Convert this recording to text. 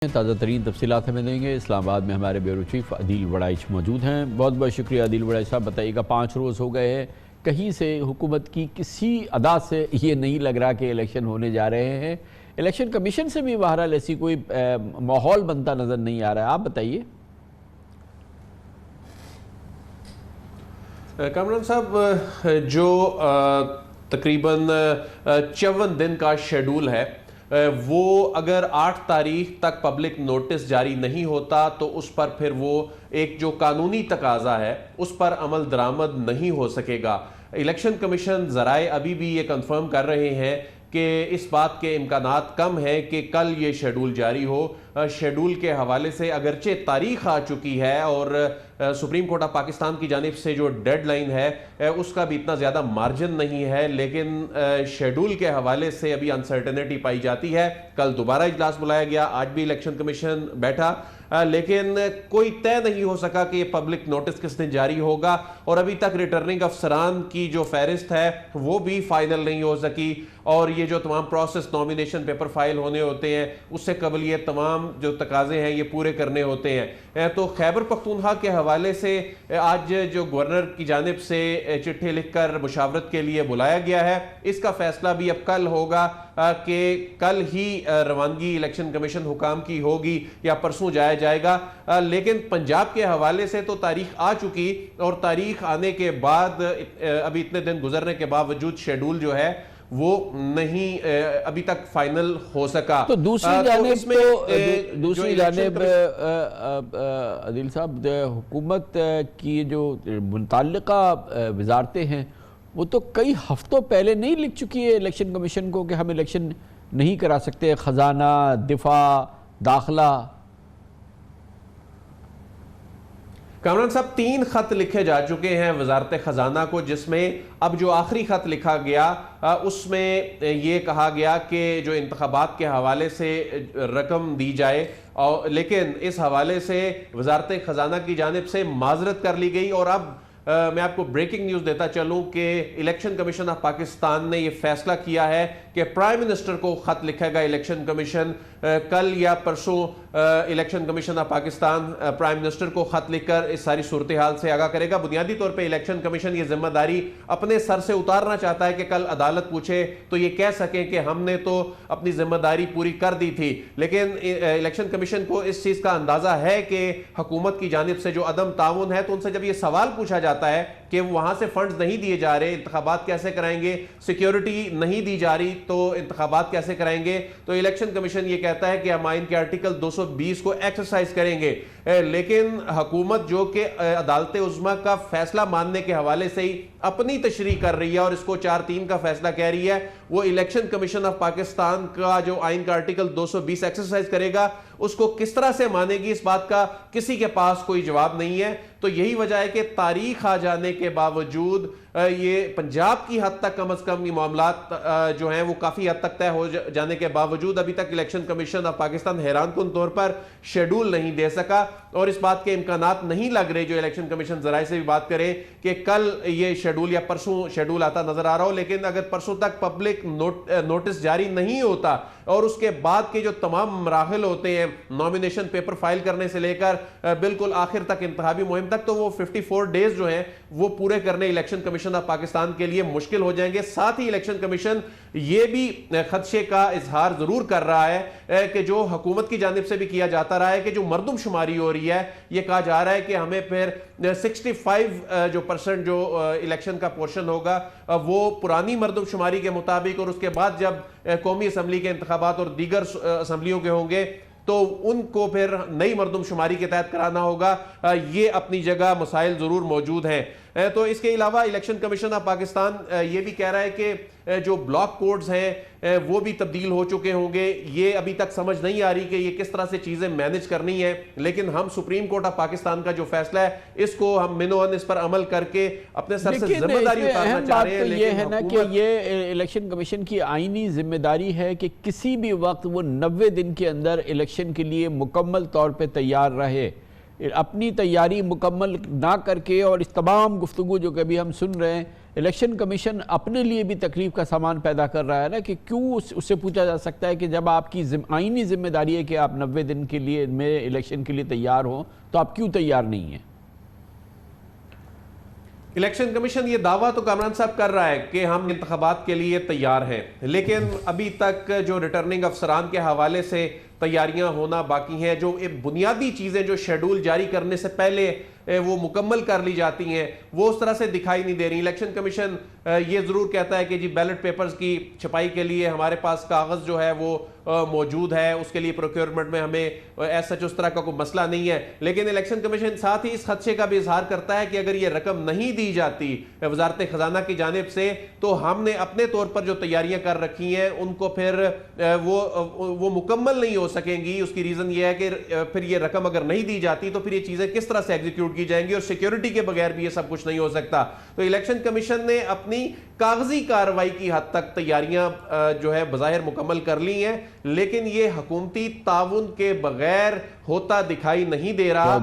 ताज़ा तरीन तफसीलात हमें देंगे। इस्लामाबाद में हमारे ब्यूरो चीफ अदील वड़ाइच मौजूद हैं। बहुत बहुत शुक्रिया अदील वड़ाइच साहब। बताइएगा, 5 रोज़ हो गए हैं, कहीं से हुकूमत की किसी अदा से ये नहीं लग रहा कि इलेक्शन होने जा रहे हैं। इलेक्शन कमीशन से भी बहरहाल ऐसी कोई माहौल बनता नज़र नहीं आ रहा है। आप बताइए। कामरान साहब, जो तकरीबन 54 दिन का शेड्यूल है, वो अगर 8 तारीख तक पब्लिक नोटिस जारी नहीं होता तो उस पर फिर वो एक जो कानूनी तकाजा है उस पर अमल दरामद नहीं हो सकेगा। इलेक्शन कमीशन ज़राए अभी भी ये कंफर्म कर रहे हैं कि इस बात के इम्कानात कम है कि कल ये शेड्यूल जारी हो। शेड्यूल के हवाले से अगरचे तारीख आ चुकी है और सुप्रीम कोर्ट ऑफ पाकिस्तान की जानिब से जो डेडलाइन है उसका भी इतना ज़्यादा मार्जिन नहीं है, लेकिन शेड्यूल के हवाले से अभी अनसर्टेनिटी पाई जाती है। कल दोबारा इजलास बुलाया गया, आज भी इलेक्शन कमीशन बैठा, लेकिन कोई तय नहीं हो सका कि ये पब्लिक नोटिस किस दिन जारी होगा। और अभी तक रिटर्निंग अफसरान की जो फहरिस्त है वो भी फाइनल नहीं हो सकी। और ये जो तमाम प्रोसेस, नॉमिनेशन पेपर फाइल होने होते हैं, उससे कबल ये तमाम जो तकाजे हैं ये पूरे करने होते हैं। तो खैबर पख्तूनख्वा के हवाले से आज जो गवर्नर की जानिब से चिट्ठी लिखकर मुशावरत के लिए बुलाया गया है, इसका फैसला भी अब कल होगा कि कल ही रवानगी इलेक्शन कमीशन हुकाम की होगी या परसों जाया जाएगा। लेकिन पंजाब के हवाले से तो तारीख आ चुकी, और तारीख आने के बाद अभी इतने दिन गुजरने के बावजूद शेड्यूल जो है वो नहीं अभी तक फाइनल हो सका। तो दूसरी जानिब अदील साहब, हुकूमत की जो मुतल्लिका वजारतें हैं वो तो कई हफ्तों पहले नहीं लिख चुकी है इलेक्शन कमीशन को कि हम इलेक्शन नहीं करा सकते। खजाना, दिफा, दाखिला। कामरान साहब, 3 खत लिखे जा चुके हैं वजारत खजाना को, जिसमें अब जो आखिरी खत लिखा गया उसमें ये कहा गया कि जो इंतखाबात के हवाले से रकम दी जाए, और लेकिन इस हवाले से वजारत खजाना की जानिब से माजरत कर ली गई। और अब मैं आपको ब्रेकिंग न्यूज़ देता चलूं कि इलेक्शन कमीशन ऑफ पाकिस्तान ने यह फैसला किया है कि प्राइम मिनिस्टर को खत लिखेगा इलेक्शन कमीशन। कल या परसों election commission of Pakistan prime minister को खत लिखकर इस सारी सूरत हाल से आगाह करेगा। बुनियादी तौर पे इलेक्शन कमीशन ये जिम्मेदारी अपने सर से उतारना चाहता है कि कल अदालत पूछे तो ये कह सके कि हमने तो अपनी जिम्मेदारी पूरी कर दी थी। लेकिन इलेक्शन कमीशन को इस चीज़ का अंदाजा है कि हुकूमत की जानिब से जो अदम ताउन है, तो उनसे जब ये सवाल पूछा जाता है कि वहां से फंड्स नहीं दिए जा रहे, इंतखाबात कैसे कराएंगे, सिक्योरिटी नहीं दी जा रही तो इंतखाबात कैसे कराएंगे, तो इलेक्शन कमीशन ये कहता है कि हम आइन के आर्टिकल 220 को एक्सरसाइज करेंगे। लेकिन हुकूमत जो कि अदालत उज़्मा का फैसला मानने के हवाले से ही अपनी तशरीह कर रही है और इसको 4-3 का फैसला कह रही है, वो इलेक्शन कमीशन ऑफ पाकिस्तान का जो आइन का आर्टिकल 220 एक्सरसाइज करेगा उसको किस तरह से मानेगी, इस बात का किसी के पास कोई जवाब नहीं है। तो यही वजह है कि तारीख आ जाने के बावजूद ये पंजाब की हद तक कम अज कम ये मामलात जो हैं वो काफ़ी हद तक तय हो जाने के बावजूद अभी तक इलेक्शन कमीशन ऑफ पाकिस्तान हैरानकुन तौर पर शेड्यूल नहीं दे सका। और इस बात के इम्कानात नहीं लग रहे, जो इलेक्शन कमीशन जराए से भी बात करें, कि कल ये शेड्यूल या परसों शेड्यूल आता नजर आ रहा हो। लेकिन अगर परसों तक पब्लिक नोटिस जारी नहीं होता और उसके बाद के जो तमाम मराहिल होते हैं, नॉमिनेशन पेपर फाइल करने से लेकर बिल्कुल आखिर तक इंतखाबी मुहिम तक, तो वो 54 डेज जो हैं वो पूरे करने इलेक्शन कमीशन ऑफ पाकिस्तान के लिए मुश्किल हो जाएंगे। साथ ही इलेक्शन कमीशन ये भी खदशे का इजहार जरूर कर रहा है कि जो हुकूमत की जानिब से भी किया जाता रहा है कि जो मरदमशुमारी हो रही है, ये कहा जा रहा है कि हमें फिर 65% जो इलेक्शन का पोर्शन होगा वो पुरानी मरदमशुमारी के मुताबिक, और उसके बाद जब कौमी असम्बली के इंतखाबात और दीगर असम्बलियों के होंगे तो उनको फिर नई मरदमशुमारी के तहत कराना होगा। ये अपनी जगह मसाइल जरूर मौजूद हैं। तो इसके अलावा इलेक्शन कमीशन ऑफ पाकिस्तान ये भी कह रहा है कि जो ब्लॉक कोड्स हैं वो भी तब्दील हो चुके होंगे। ये अभी तक समझ नहीं आ रही कि ये किस तरह से चीजें मैनेज करनी है, लेकिन हम सुप्रीम कोर्ट ऑफ पाकिस्तान का जो फैसला है इसको हम मिनोअन इस पर अमल करके अपने सर से जिम्मेदारी उतारना चाह रहे हैं। लेकिन ये है ना कि ये इलेक्शन कमीशन की आईनी जिम्मेदारी है कि किसी भी वक्त वो 90 दिन के अंदर इलेक्शन के लिए मुकम्मल तौर पर तैयार रहे। अपनी तैयारी मुकम्मल ना करके और इस तमाम गुफ्तगू जो कभी हम सुन रहे हैं, इलेक्शन कमीशन अपने लिए भी तकलीफ का सामान पैदा कर रहा है ना, कि क्यों उससे पूछा जा सकता है कि जब आपकी आईनी जिम्मेदारी है कि आप 90 दिन के लिए में इलेक्शन के लिए तैयार हो, तो आप क्यों तैयार नहीं हैं? इलेक्शन कमीशन ये दावा तो कामरान साहब कर रहा है कि हम इंतखाबात के लिए तैयार हैं, लेकिन अभी तक जो रिटर्निंग अफसरान के हवाले से तैयारियां होना बाकी हैं, जो बुनियादी चीज़ें जो शेड्यूल जारी करने से पहले वो मुकम्मल कर ली जाती हैं, वो उस तरह से दिखाई नहीं दे रही। इलेक्शन कमीशन ये ज़रूर कहता है कि जी बैलेट पेपर्स की छपाई के लिए हमारे पास कागज़ जो है वो मौजूद है, उसके लिए प्रोक्योरमेंट में हमें ऐसा उस तरह का कोई मसला नहीं है। लेकिन इलेक्शन कमीशन साथ ही इस खदशे का भी इजहार करता है कि अगर ये रकम नहीं दी जाती वजारत खजाना की जानिब से, तो हमने अपने तौर पर जो तैयारियां कर रखी हैं उनको फिर वो मुकम्मल नहीं हो सकेंगी। उसकी रीज़न ये है कि फिर ये रकम अगर नहीं दी जाती तो फिर ये चीज़ें किस तरह से एग्जीक्यूट की जाएंगी, और सिक्योरिटी के बगैर भी ये सब कुछ नहीं हो सकता। तो इलेक्शन कमीशन ने अपनी कागजी कार्रवाई की हद तक तैयारियां जो है बज़ाहिर मुकम्मल कर ली हैं, लेकिन ये हुकूमती ताउन के बगैर होता दिखाई नहीं दे रहा।